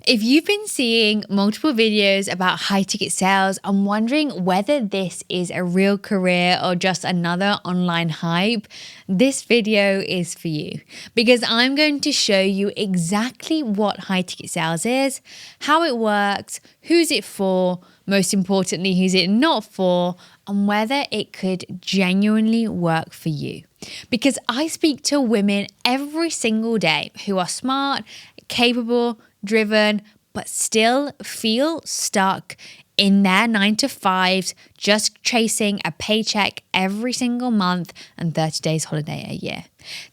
If you've been seeing multiple videos about high ticket sales and wondering whether this is a real career or just another online hype, this video is for you because I'm going to show you exactly what high ticket sales is, how it works, who's it for, most importantly, who's it not for, and whether it could genuinely work for you. Because I speak to women every single day who are smart, capable, driven, but still feel stuck in their 9-to-5s, just chasing a paycheck every single month and 30 days holiday a year.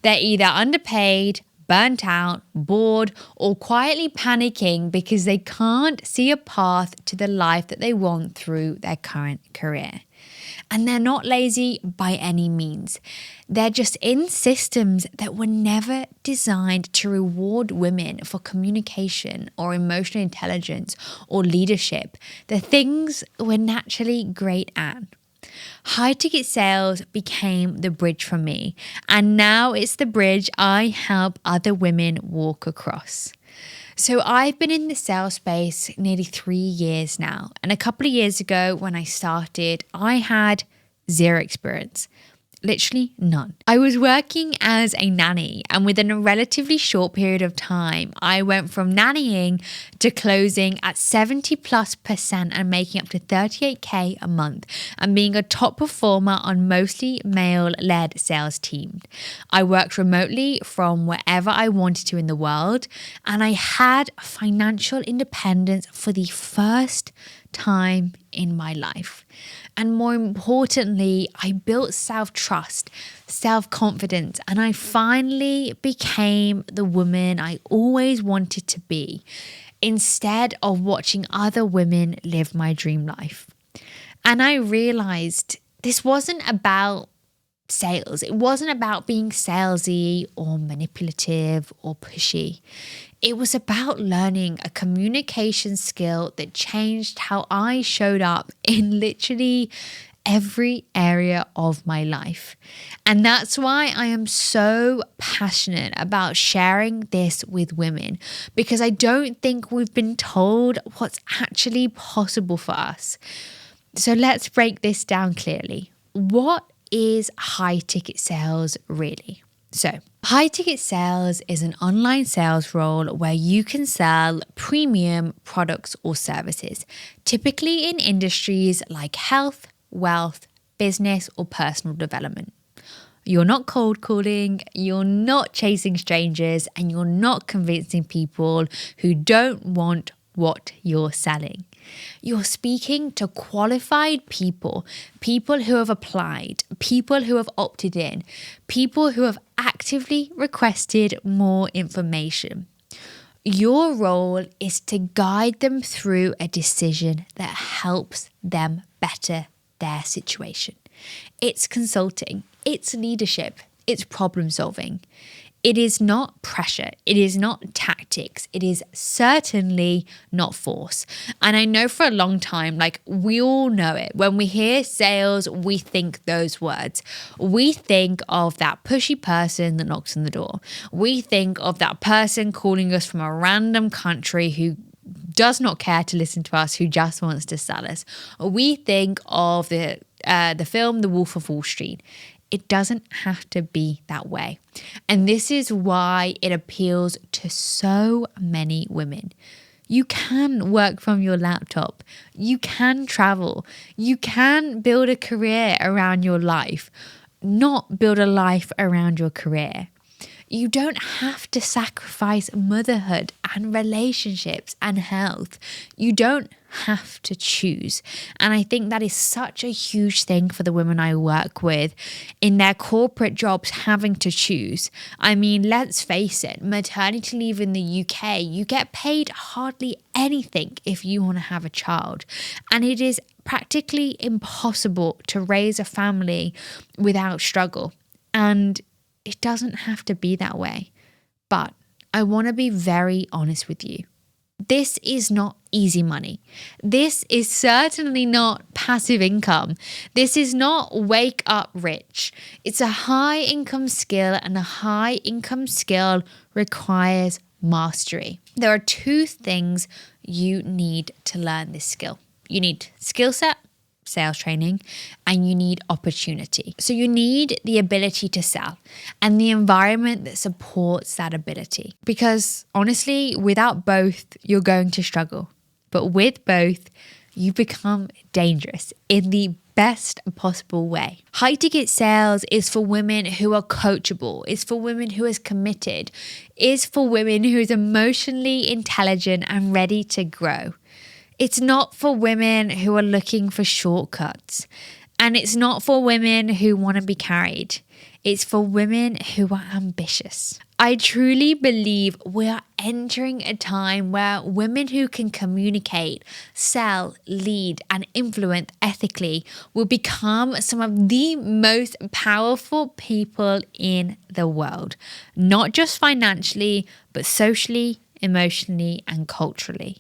They're either underpaid, burnt out, bored, or quietly panicking because they can't see a path to the life that they want through their current career. And they're not lazy by any means. They're just in systems that were never designed to reward women for communication or emotional intelligence or leadership, the things we're naturally great at. High ticket sales became the bridge for me, and now it's the bridge I help other women walk across. So I've been in the sales space nearly 3 years now. And a couple of years ago when I started, I had zero experience. Literally none. I was working as a nanny, and within a relatively short period of time, I went from nannying to closing at 70+% and making up to 38K a month and being a top performer on mostly male-led sales teams. I worked remotely from wherever I wanted to in the world, and I had financial independence for the first time in my life. And more importantly, I built self-trust, self-confidence, and I finally became the woman I always wanted to be, instead of watching other women live my dream life. And I realized this wasn't about sales. It wasn't about being salesy or manipulative or pushy. It was about learning a communication skill that changed how I showed up in literally every area of my life. And that's why I am so passionate about sharing this with women, because I don't think we've been told what's actually possible for us. So let's break this down clearly. What is high ticket sales really? So, high ticket sales is an online sales role where you can sell premium products or services, typically in industries like health, wealth, business, or personal development. You're not cold calling, you're not chasing strangers, and you're not convincing people who don't want what you're selling. You're speaking to qualified people, people who have applied, people who have opted in, people who have actively requested more information. Your role is to guide them through a decision that helps them better their situation. It's consulting, it's leadership, it's problem solving. It is not pressure. It is not tactics. It is certainly not force. And I know for a long time, we all know it. When we hear sales, we think those words. We think of that pushy person that knocks on the door. We think of that person calling us from a random country who does not care to listen to us, who just wants to sell us. We think of the film The Wolf of Wall Street. It doesn't have to be that way. And this is why it appeals to so many women. You can work from your laptop. You can travel. You can build a career around your life, not build a life around your career. You don't have to sacrifice motherhood and relationships and health. You don't have to choose. And I think that is such a huge thing for the women I work with in their corporate jobs, having to choose. I mean, let's face it, maternity leave in the UK, you get paid hardly anything if you want to have a child. And it is practically impossible to raise a family without struggle. And it doesn't have to be that way. But I want to be very honest with you. This is not easy money. This is certainly not passive income. This is not wake up rich. It's a high income skill, and a high income skill requires mastery. There are two things you need to learn this skill. You need skill set, sales training, and you need opportunity. So you need the ability to sell and the environment that supports that ability. Because honestly, without both, you're going to struggle. But with both, you become dangerous in the best possible way. High ticket sales is for women who are coachable, is for women who is committed, is for women who is emotionally intelligent and ready to grow. It's not for women who are looking for shortcuts. And it's not for women who want to be carried. It's for women who are ambitious. I truly believe we are entering a time where women who can communicate, sell, lead, and influence ethically will become some of the most powerful people in the world. Not just financially, but socially, emotionally, and culturally.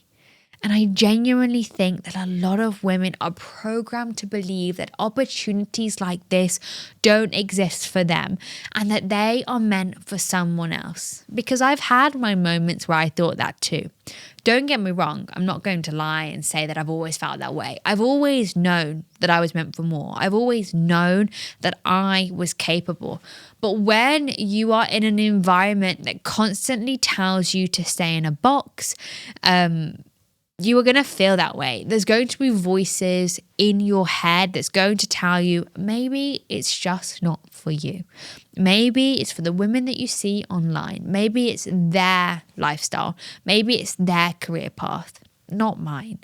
And I genuinely think that a lot of women are programmed to believe that opportunities like this don't exist for them and that they are meant for someone else. Because I've had my moments where I thought that too. Don't get me wrong, I'm not going to lie and say that I've always felt that way. I've always known that I was meant for more. I've always known that I was capable. But when you are in an environment that constantly tells you to stay in a box, you are going to feel that way. There's going to be voices in your head that's going to tell you maybe it's just not for you. Maybe it's for the women that you see online. Maybe it's their lifestyle. Maybe it's their career path, not mine.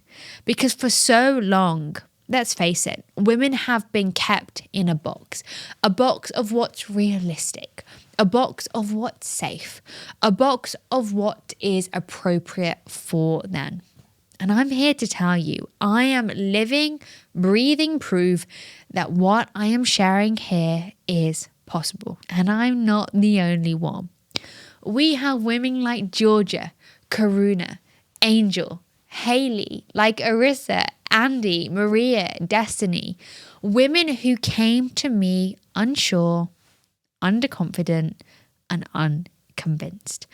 Because for so long, let's face it, women have been kept in a box of what's realistic, a box of what's safe, a box of what is appropriate for them. And I'm here to tell you, I am living, breathing proof that what I am sharing here is possible. And I'm not the only one. We have women like Georgia, Karuna, Angel, Haley, like Arissa, Andy, Maria, Destiny. Women who came to me unsure, underconfident, and unconvinced.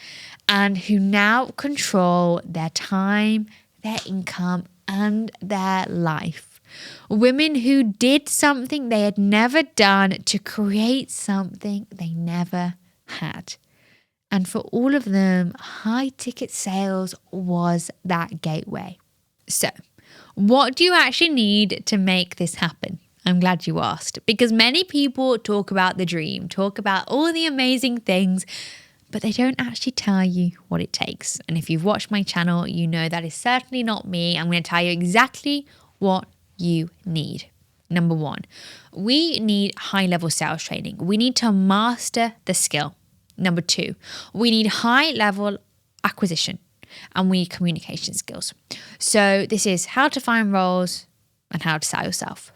And who now control their time, their income, and their life. Women who did something they had never done to create something they never had. And for all of them, high ticket sales was that gateway. So, what do you actually need to make this happen? I'm glad you asked, because many people talk about the dream, talk about all the amazing things, but they don't actually tell you what it takes. And if you've watched my channel, you know that is certainly not me. I'm going to tell you exactly what you need. Number one, we need high-level sales training. We need to master the skill. Number two, we need high-level acquisition and we need communication skills. So this is how to find roles and how to sell yourself.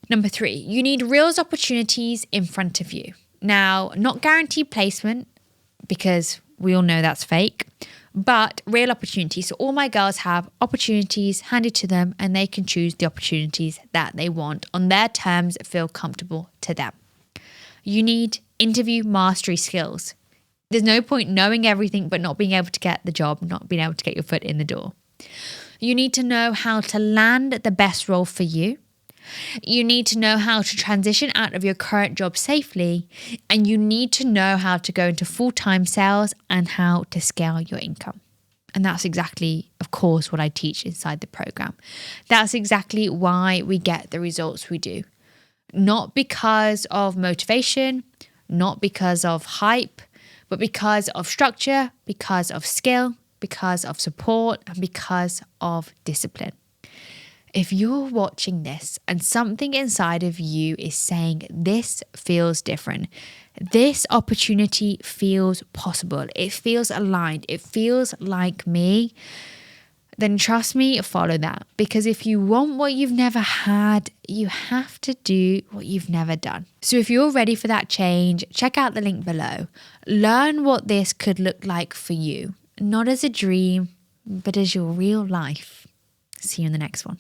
Number three, you need reels opportunities in front of you. Now, not guaranteed placement, because we all know that's fake, but real opportunities. So all my girls have opportunities handed to them and they can choose the opportunities that they want on their terms that feel comfortable to them. You need interview mastery skills. There's no point knowing everything but not being able to get the job, not being able to get your foot in the door. You need to know how to land the best role for you. You need to know how to transition out of your current job safely, and you need to know how to go into full-time sales and how to scale your income. And that's exactly, of course, what I teach inside the program. That's exactly why we get the results we do. Not because of motivation, not because of hype, but because of structure, because of skill, because of support, and because of discipline. If you're watching this and something inside of you is saying, this feels different, this opportunity feels possible, it feels aligned, it feels like me, then trust me, follow that. Because if you want what you've never had, you have to do what you've never done. So if you're ready for that change, check out the link below. Learn what this could look like for you, not as a dream, but as your real life. See you in the next one.